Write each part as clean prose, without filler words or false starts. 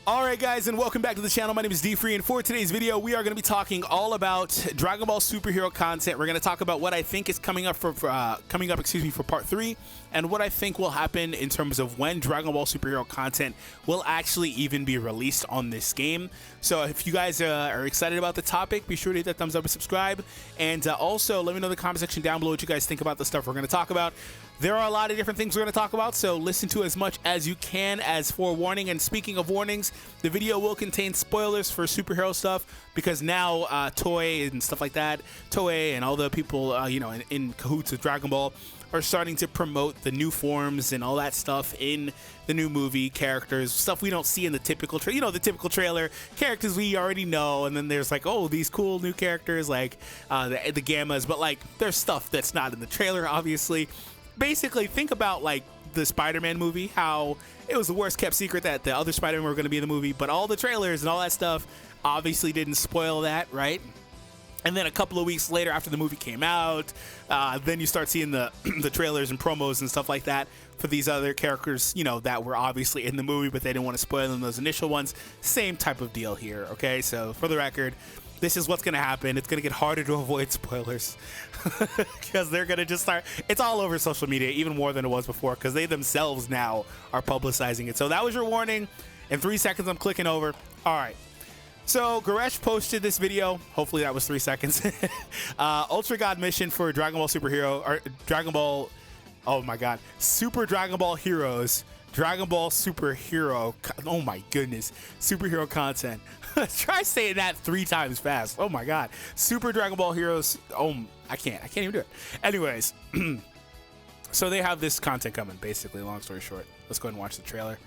Alright guys, and welcome back to the channel. My name is D-Free, and for today's video we are going to be talking all about Dragon Ball superhero content. We're going to talk about what I think is coming up for part 3, and what I think will happen in terms of when Dragon Ball superhero content will actually even be released on this game. So if you guys are excited about the topic, be sure to hit that thumbs up and subscribe, and also let me know in the comment section down below what you guys think about the stuff we're going to talk about. There are a lot of different things we're going to talk about, so listen to as much as you can as forewarning. And speaking of warnings, the video will contain spoilers for superhero stuff, because now Toei and stuff like that, Toei and all the people in cahoots with Dragon Ball are starting to promote the new forms and all that stuff in the new movie, characters, stuff we don't see in the typical the typical trailer, characters we already know, and then there's like, oh, these cool new characters like the Gammas, but like there's stuff that's not in the trailer, obviously. Basically, think about like the Spider-Man movie, how it was the worst kept secret that the other Spider-Man were going to be in the movie, but all the trailers and all that stuff obviously didn't spoil that, right? And then a couple of weeks later, after the movie came out, then you start seeing the the trailers and promos and stuff like that for these other characters, that were obviously in the movie, but they didn't want to spoil them, those initial ones. Same type of deal here, okay? So for the record, this is what's going to happen. It's going to get harder to avoid spoilers because they're going to just start. It's all over social media, even more than it was before, because they themselves now are publicizing it. So that was your warning. In 3 seconds, I'm clicking over. All right. So Goresh posted this video. Hopefully that was 3 seconds. Ultra God mission for Dragon Ball Superhero, or Dragon Ball. Oh my God. Super Dragon Ball Heroes. Dragon Ball Superhero. Oh my goodness. Superhero content. Try saying that 3 times fast. Oh my God. Super Dragon Ball Heroes. Oh, I can't even do it. Anyways. So they have this content coming, basically, long story short. Let's go ahead and watch the trailer.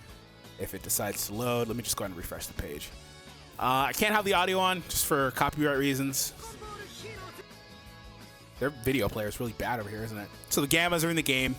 If it decides to load, let me just go ahead and refresh the page. I can't have the audio on just for copyright reasons. Their video player is really bad over here, isn't it? So the Gammas are in the game.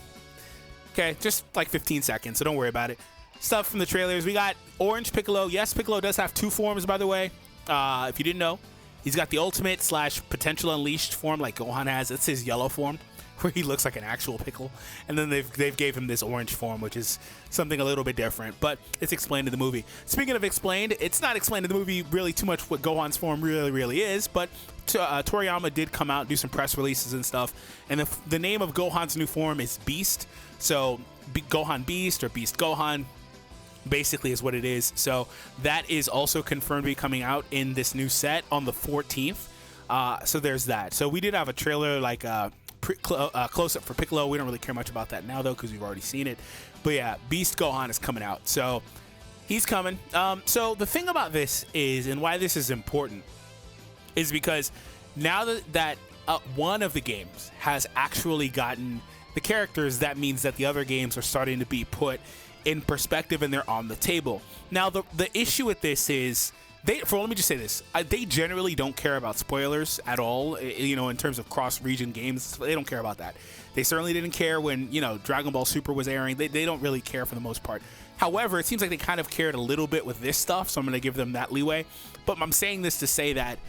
Okay, just like 15 seconds, so don't worry about it. Stuff from the trailers. We got Orange Piccolo. Yes, Piccolo does have 2 forms, by the way. If you didn't know, he's got the Ultimate / Potential Unleashed form like Gohan has. It's his yellow form, where he looks like an actual pickle. And then they've gave him this orange form, which is something a little bit different, but it's explained in the movie. Speaking of explained, it's not explained in the movie really too much what Gohan's form really is, but Toriyama did come out and do some press releases and stuff, and the name of Gohan's new form is Beast. So Gohan Beast or Beast Gohan basically is what it is. So that is also confirmed to be coming out in this new set on the 14th. So there's that. So we did have a trailer like close-up for Piccolo. We don't really care much about that now though, because we've already seen it. But yeah, Beast Gohan is coming out, so he's coming. So the thing about this is, and why this is important, is because now that one of the games has actually gotten the characters, that means that the other games are starting to be put in perspective and they're on the table. Now the issue with this is, let me just say this, they generally don't care about spoilers at all, in terms of cross-region games. They don't care about that. They certainly didn't care when, Dragon Ball Super was airing. They don't really care for the most part. However, it seems like they kind of cared a little bit with this stuff, so I'm going to give them that leeway. But I'm saying this to say that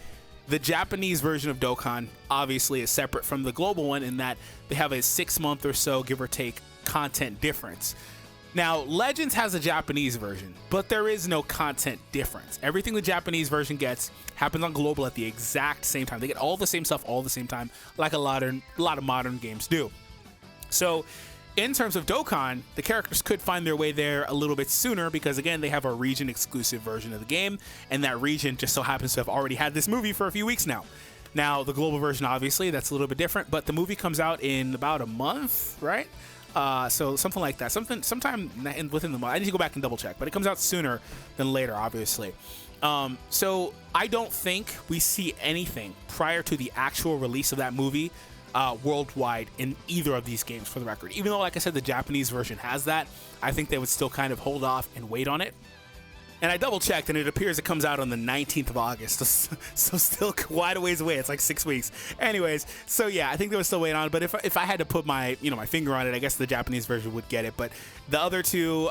the Japanese version of Dokkan obviously is separate from the global one in that they have a 6-month or so, give or take, content difference. Now, Legends has a Japanese version, but there is no content difference. Everything the Japanese version gets happens on global at the exact same time. They get all the same stuff all the same time, like a lot of modern games do. So in terms of Dokkan, the characters could find their way there a little bit sooner because, again, they have a region-exclusive version of the game, and that region just so happens to have already had this movie for a few weeks now. Now, the global version, obviously, that's a little bit different, but the movie comes out in about a month, right? So something like that. Sometime within the month. I need to go back and double-check, but it comes out sooner than later, obviously. So I don't think we see anything prior to the actual release of that movie worldwide in either of these games, for the record. Even though, like I said, the Japanese version has that, I think they would still kind of hold off and wait on it. And I double checked, and it appears it comes out on the 19th of August, so still quite a ways away. It's like 6 weeks. Anyways, so yeah, I think they would still wait on it. But if I had to put my my finger on it, I guess the Japanese version would get it. But the other two,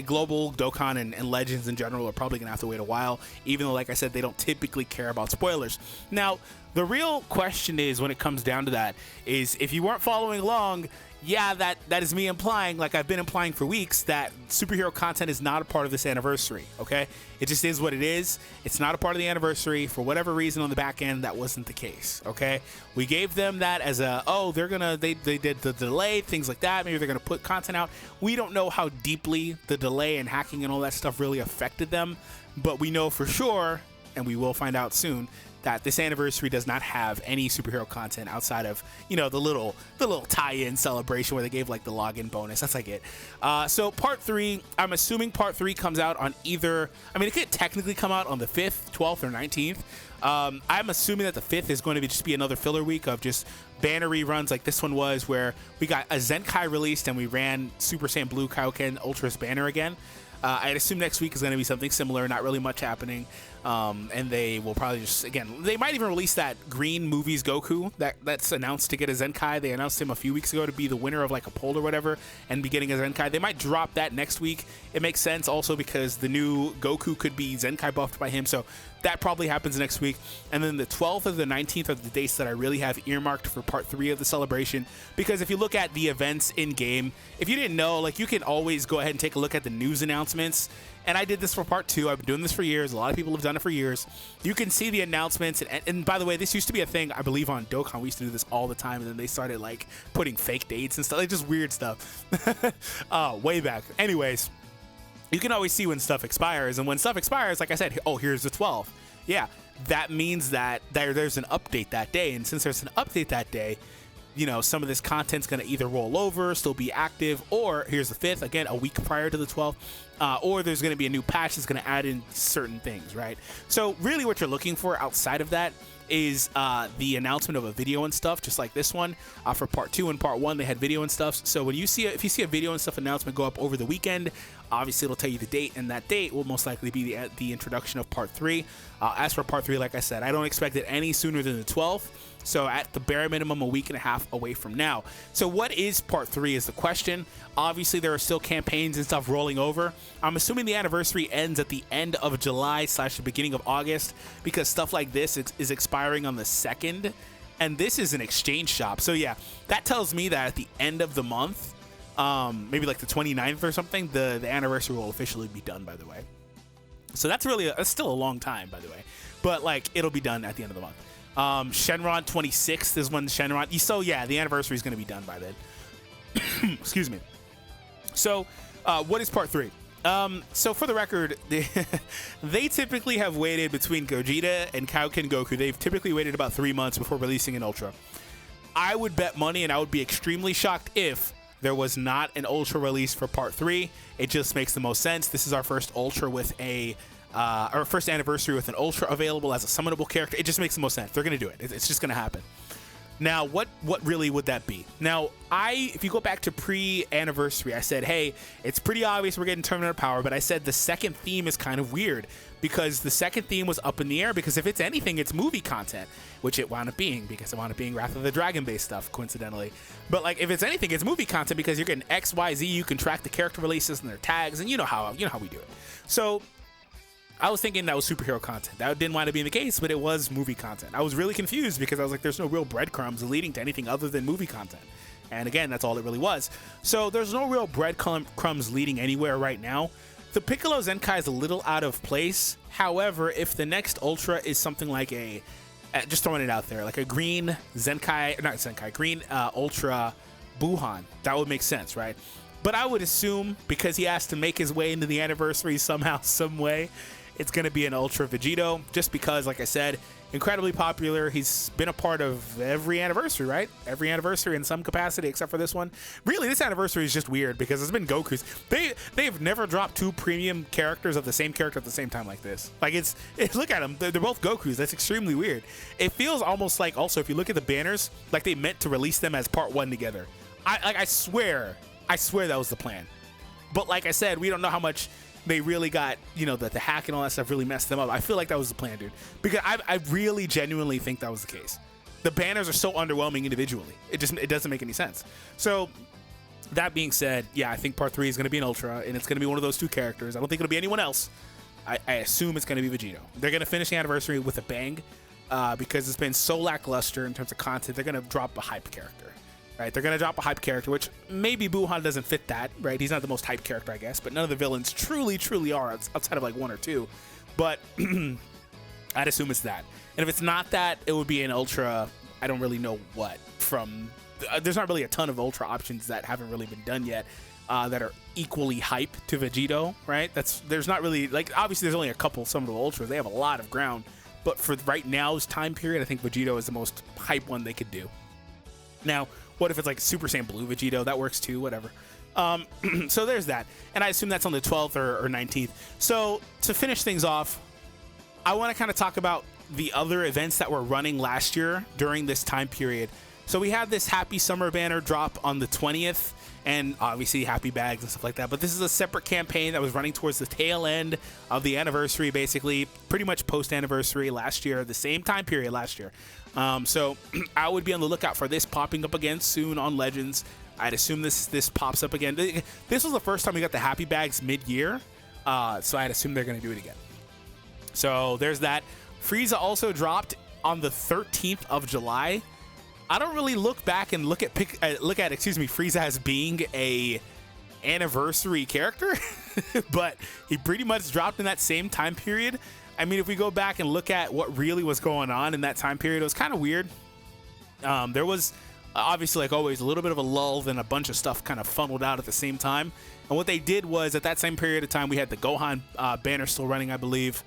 Global, Dokkan, and Legends in general, are probably gonna have to wait a while. Even though, like I said, they don't typically care about spoilers. Now, the real question is, when it comes down to that, is if you weren't following along, yeah, that is me implying, like I've been implying for weeks, that superhero content is not a part of this anniversary, okay? It just is what it is. It's not a part of the anniversary. For whatever reason on the back end, that wasn't the case, okay? We gave them that as a, oh, they did the delay, things like that. Maybe they're gonna put content out. We don't know how deeply the delay and hacking and all that stuff really affected them, but we know for sure, and we will find out soon, that this anniversary does not have any superhero content outside of, you know, the little tie-in celebration where they gave like the login bonus. That's like it. So part 3, I'm assuming part 3 comes out on either, I mean, it could technically come out on the 5th, 12th, or 19th. I'm assuming that the 5th is going to just be another filler week of just banner reruns like this one was, where we got a Zenkai released and we ran Super Saiyan Blue Kaioken Ultra's banner again. I'd assume next week is going to be something similar, not really much happening. And they will probably just, again, they might even release that Green Movies Goku that's announced to get a Zenkai. They announced him a few weeks ago to be the winner of like a poll or whatever and be getting a Zenkai. They might drop that next week. It makes sense also because the new Goku could be Zenkai buffed by him. So that probably happens next week. And then the 12th or the 19th are the dates that I really have earmarked for part 3 of the celebration. Because if you look at the events in game, if you didn't know, like, you can always go ahead and take a look at the news announcements. And I did this for part 2. I've been doing this for years. A lot of people have done it for years. You can see the announcements. And by the way, this used to be a thing, I believe, on Dokkan. We used to do this all the time. And then they started, like, putting fake dates and stuff. Like, just weird stuff. Way back. Anyways, you can always see when stuff expires. And when stuff expires, like I said, oh, here's the 12th. Yeah, that means that there's an update that day. And since there's an update that day, you know, some of this content's going to either roll over, still be active, or here's the 5th, again, a week prior to the 12th, or there's going to be a new patch that's going to add in certain things, right? So really what you're looking for outside of that is the announcement of a video and stuff, just like this one. For part 2 and part 1, they had video and stuff. So when you see if you see a video and stuff announcement go up over the weekend, obviously it'll tell you the date, and that date will most likely be the introduction of part 3. As for part 3, like I said, I don't expect it any sooner than the 12th. So at the bare minimum, a week and a half away from now. So what is part 3 is the question. Obviously, there are still campaigns and stuff rolling over. I'm assuming the anniversary ends at the end of July / the beginning of August, because stuff like this is expiring on the 2nd. And this is an exchange shop. So yeah, that tells me that at the end of the month, maybe like the 29th or something, the anniversary will officially be done, by the way. So that's still a long time, by the way. But like, it'll be done at the end of the month. Shenron 26th is when Shenron. So yeah, the anniversary is going to be done by then. Excuse me. So, what is part 3? So for the record, they typically have waited between Gogeta and Kaioken Goku. They've typically waited about 3 months before releasing an Ultra. I would bet money, and I would be extremely shocked if there was not an Ultra release for part 3. It just makes the most sense. This is our first Ultra with our first anniversary with an Ultra available as a summonable character. It just makes the most sense. They're gonna do it. It's just gonna happen. Now, what really would that be? Now, if you go back to pre-anniversary, I said, hey, it's pretty obvious we're getting Terminator Power, but I said the second theme is kind of weird because the second theme was up in the air, because if it's anything, it's movie content, which it wound up being, because it wound up being Wrath of the Dragon-based stuff, coincidentally. But like, if it's anything, it's movie content because you're getting X, Y, Z. You can track the character releases and their tags, and you know how we do it. So I was thinking that was superhero content. That didn't wind up being the case, but it was movie content. I was really confused because I was like, there's no real breadcrumbs leading to anything other than movie content. And again, that's all it really was. So there's no real breadcrumbs leading anywhere right now. The Piccolo Zenkai is a little out of place. However, if the next Ultra is something like just throwing it out there, like a green Zenkai, not Zenkai, green Ultra Buhan, that would make sense, right? But I would assume, because he has to make his way into the anniversary somehow, some way, it's going to be an Ultra Vegito, just because, like I said, incredibly popular. He's been a part of every anniversary, right? Every anniversary in some capacity, except for this one. Really, this anniversary is just weird because it's been Goku's. They've never dropped 2 premium characters of the same character at the same time like this. Like, look at them. They're both Goku's. That's extremely weird. It feels almost like, also, if you look at the banners, like they meant to release them as part 1 together. I swear that was the plan. But like I said, we don't know how much they really got, you know, the hack and all that stuff really messed them up. I feel like that was the plan, dude. Because I really genuinely think that was the case. The banners are so underwhelming individually. It doesn't make any sense. So that being said, yeah, I think part 3 is going to be an Ultra, and it's going to be one of those 2 characters. I don't think it'll be anyone else. I assume it's going to be Vegito. They're going to finish the anniversary with a bang because it's been so lackluster in terms of content. They're going to drop a hype character. right? They're going to drop a hype character, which maybe Buhan doesn't fit that, right? He's not the most hype character, I guess, but none of the villains truly are outside of like one or two. But I'd assume it's that. And if it's not that, it would be an Ultra, I don't really know what from... there's not really a ton of Ultra options that haven't really been done yet that are equally hype to Vegito, right? There's not really... like, obviously, there's only a couple Summonable Ultras. They have a lot of ground. But for right now's time period, I think Vegito is the most hype one they could do. Now, what if it's like Super Saiyan Blue Vegito? That works too, whatever. So there's that. And I assume that's on the 12th or 19th. So to finish things off, I want to kind of talk about the other events that were running last year during this time period. So we had this Happy Summer banner drop on the 20th, and obviously Happy Bags and stuff like that. But this is a separate campaign that was running towards the tail end of the anniversary, basically, pretty much post-anniversary last year, the same time period last year. So I would be on the lookout for this popping up again soon on Legends. I'd assume this pops up again. This was the first time we got the Happy Bags mid-year, so I'd assume they're going to do it again. So there's that. Frieza also dropped on the 13th of July. I don't really look back and look at Frieza as being a anniversary character, but he pretty much dropped in that same time period. I mean, if we go back and look at what really was going on in that time period, it was kind of weird. There was obviously, like always, a little bit of a lull, then a bunch of stuff kind of funneled out at the same time. And what they did was, at that same period of time, we had the Gohan banner still running, I believe.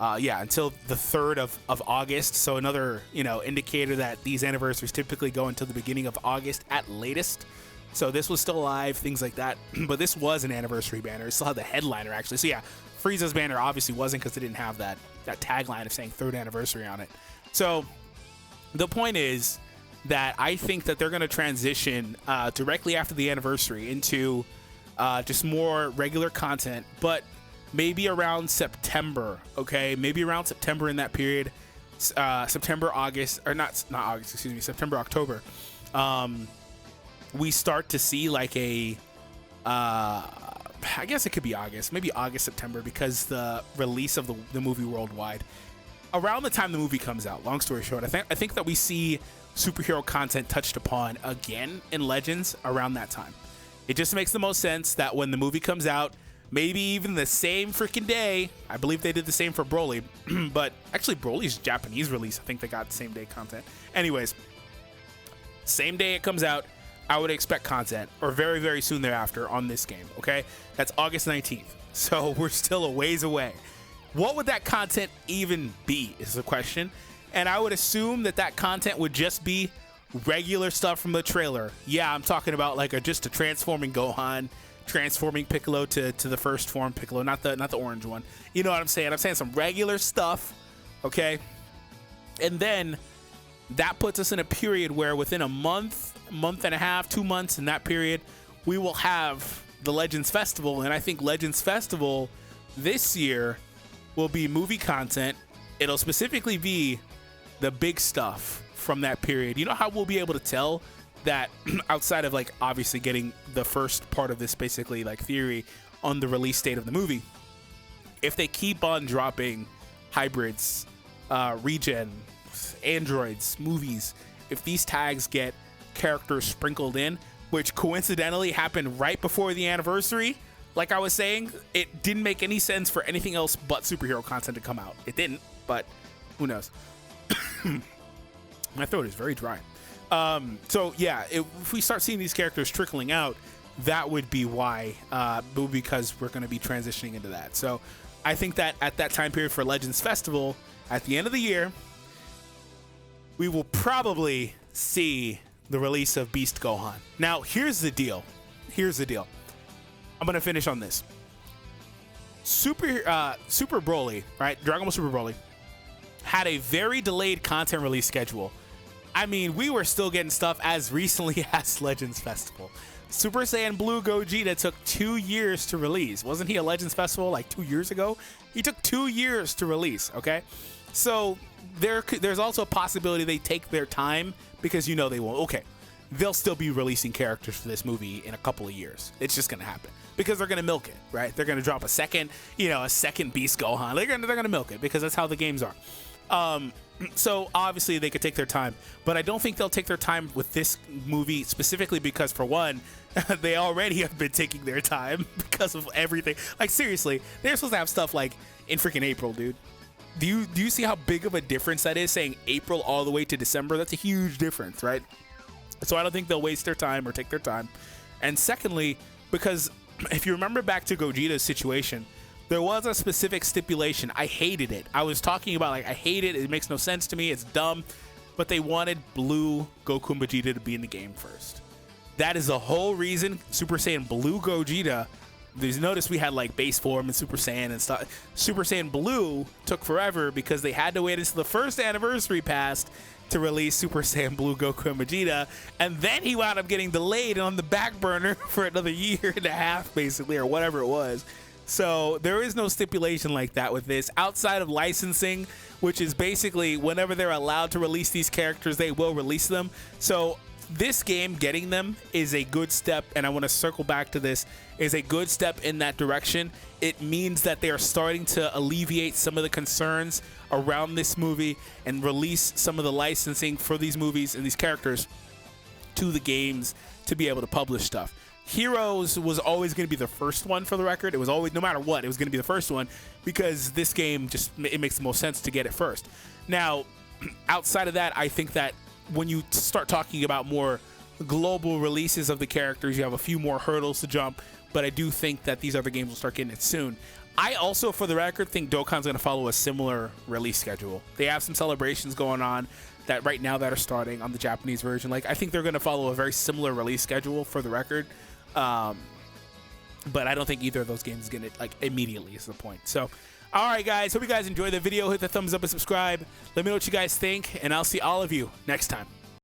Until the 3rd of August. So another, indicator that these anniversaries typically go until the beginning of August at latest. So this was still live, things like that. But this was an anniversary banner. It still had the headliner, actually. So yeah, Frieza's banner obviously wasn't, because it didn't have that tagline of saying 3rd anniversary on it. So the point is that I think that they're going to transition directly after the anniversary into just more regular content, but maybe around September, okay? Maybe around September, in that period, September, August, or not August, excuse me, September, October, we start to see like I guess it could be August, maybe August, September, because the release of the movie worldwide, around the time the movie comes out, long story short, I think that we see superhero content touched upon again in Legends around that time. It just makes the most sense that when the movie comes out, maybe even the same freaking day. I believe they did the same for Broly, but actually Broly's Japanese release, I think they got same day content. Anyways, same day it comes out, I would expect content, or very, very soon thereafter on this game, okay? That's August 19th, so we're still a ways away. What would that content even be is the question, and I would assume that content would just be regular stuff from the trailer. Yeah, I'm talking about like just a transforming Gohan, transforming Piccolo to the first form Piccolo, not the orange one. You know what I'm saying? I'm saying some regular stuff, okay? And then that puts us in a period where within a month and a half, 2 months in that period, we will have the Legends Festival. And I think Legends Festival this year will be movie content. It'll specifically be the big stuff from that period. You know how we'll be able to tell that outside of like obviously getting the first part of this basically like theory on the release date of the movie, if they keep on dropping hybrids, regen, androids, movies, if these tags get characters sprinkled in, which coincidentally happened right before the anniversary, like I was saying, it didn't make any sense for anything else but superhero content to come out. It didn't, but who knows? My throat is very dry. So yeah, if we start seeing these characters trickling out, that would be why, because we're going to be transitioning into that. So I think that at that time period for Legends Festival, at the end of the year, we will probably see the release of Beast Gohan. Now, here's the deal. I'm going to finish on this. Super Broly, right? Dragon Ball Super Broly had a very delayed content release schedule. I mean, we were still getting stuff as recently as Legends Festival. Super Saiyan Blue Gogeta took 2 years to release. Wasn't he a Legends Festival like 2 years ago? He took 2 years to release, okay? So there's also a possibility they take their time, because you know they won't. Okay, they'll still be releasing characters for this movie in a couple of years. It's just going to happen because they're going to milk it, right? They're going to drop a second Beast Gohan. They're going to milk it because that's how the games are. So obviously they could take their time, but I don't think they'll take their time with this movie specifically because, for one, they already have been taking their time because of everything. Like, seriously, they're supposed to have stuff like in freaking April, dude. Do you see how big of a difference that is, saying April all the way to December? That's a huge difference, right? So I don't think they'll waste their time or take their time. And secondly, because if you remember back to Gogeta's situation, there was a specific stipulation. I hated it. I was talking about, like, I hate it. It makes no sense to me. It's dumb. But they wanted Blue Goku and Vegeta to be in the game first. That is the whole reason Super Saiyan Blue Gogeta. Notice we had like base form and Super Saiyan and stuff. Super Saiyan Blue took forever because they had to wait until the first anniversary passed to release Super Saiyan Blue Goku and Vegeta, and then he wound up getting delayed and on the back burner for another year and a half, basically, or whatever it was. So there is no stipulation like that with this, outside of licensing, which is basically whenever they're allowed to release these characters, they will release them. So this game, getting them, is a good step, and I want to circle back to this, is a good step in that direction. It means that they are starting to alleviate some of the concerns around this movie and release some of the licensing for these movies and these characters to the games to be able to publish stuff. Heroes was always going to be the first one, for the record. It was always, no matter what, it was going to be the first one because this game just, it makes the most sense to get it first. Now, outside of that, I think that when you start talking about more global releases of the characters, you have a few more hurdles to jump, but I do think that these other games will start getting it soon. I also, for the record, think Dokkan's going to follow a similar release schedule. They have some celebrations going on that right now that are starting on the Japanese version. Like, I think they're going to follow a very similar release schedule, for the record. But I don't think either of those games is going to, like, immediately is the point. So, all right, guys. Hope you guys enjoyed the video. Hit the thumbs up and subscribe. Let me know what you guys think, and I'll see all of you next time.